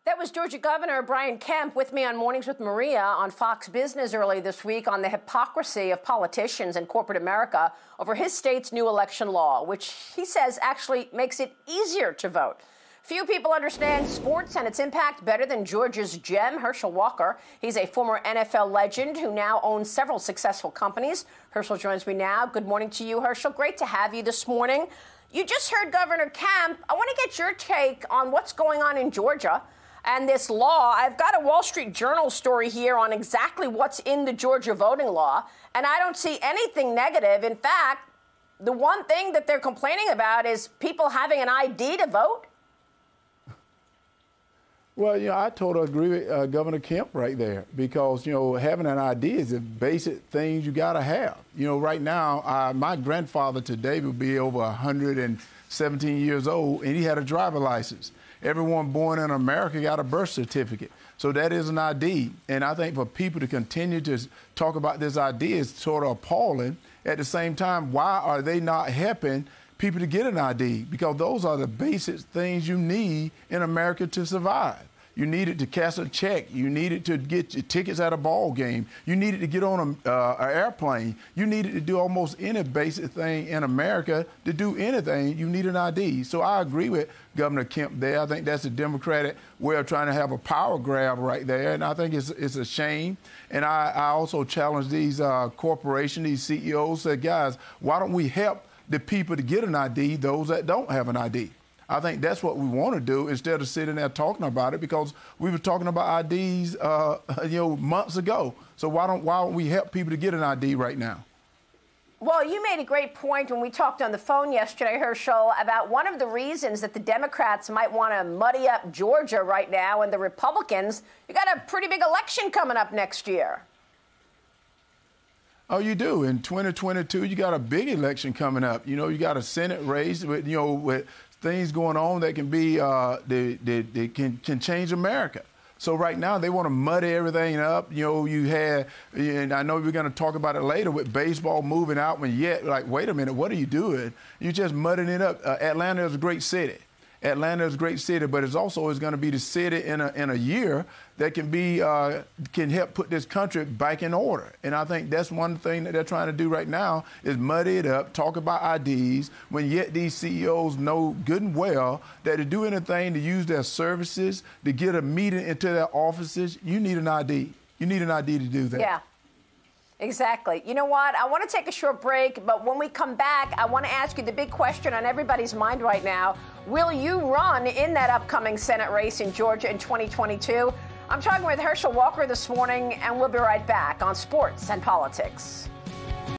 That was Georgia Governor Brian Kemp with me on Mornings with Maria on Fox Business early this week on the hypocrisy of politicians and corporate America over his state's new election law, which he says actually makes it easier to vote. Few people understand sports and its impact better than Georgia's gem, Herschel Walker. He's a former NFL legend who now owns several successful companies. Herschel joins me now. Good morning to you, Herschel. Great to have you this morning. You just heard Governor Kemp. I want to get your take on what's going on in Georgia and this law. I've got a Wall Street Journal story here on exactly what's in the Georgia voting law, and I don't see anything negative. In fact, the one thing that they're complaining about is people having an ID to vote. Well, I totally agree with Governor Kemp right there because, having an ID is the basic things you got to have. Right now, my grandfather today will be over 117 years old, and he had a driver license. Everyone born in America got a birth certificate. So that is an ID. And I think for people to continue to talk about this ID is sort of appalling. At the same time, why are they not helping people to get an ID? Because those are the basic things you need in America to survive. You need it to cash a check. You need it to get your tickets at a ball game. You need it to get on an airplane. You need it to do almost any basic thing in America. To do anything, you need an ID. So I agree with Governor Kemp there. I think that's a Democratic way of trying to have a power grab right there, and I think it's a shame. And I also challenge these corporations, these CEOs, say, guys, why don't we help the people to get an ID, those that don't have an ID? I think that's what we want to do instead of sitting there talking about it, because we were talking about IDs, months ago. So why don't we help people to get an ID right now? Well, you made a great point when we talked on the phone yesterday, Herschel, about one of the reasons that the Democrats might want to muddy up Georgia right now and the Republicans. You got a pretty big election coming up next year. Oh, you do. In 2022, you got a big election coming up. You got a Senate race with, with things going on that can be, they can change America. So right now they want to muddy everything up. You had, and I know we're going to talk about it later with baseball moving out, when yet, like, wait a minute, what are you doing? You just mudding it up. Atlanta is a great city. Atlanta is a great city, but it's also going to be the city in a year that can help put this country back in order. And I think that's one thing that they're trying to do right now is muddy it up, talk about IDs, when yet these CEOs know good and well that to do anything to use their services, to get a meeting into their offices, you need an ID. You need an ID to do that. Yeah. Exactly. You know what? I want to take a short break, but when we come back, I want to ask you the big question on everybody's mind right now. Will you run in that upcoming Senate race in Georgia in 2022? I'm talking with Herschel Walker this morning, and we'll be right back on Sports and Politics.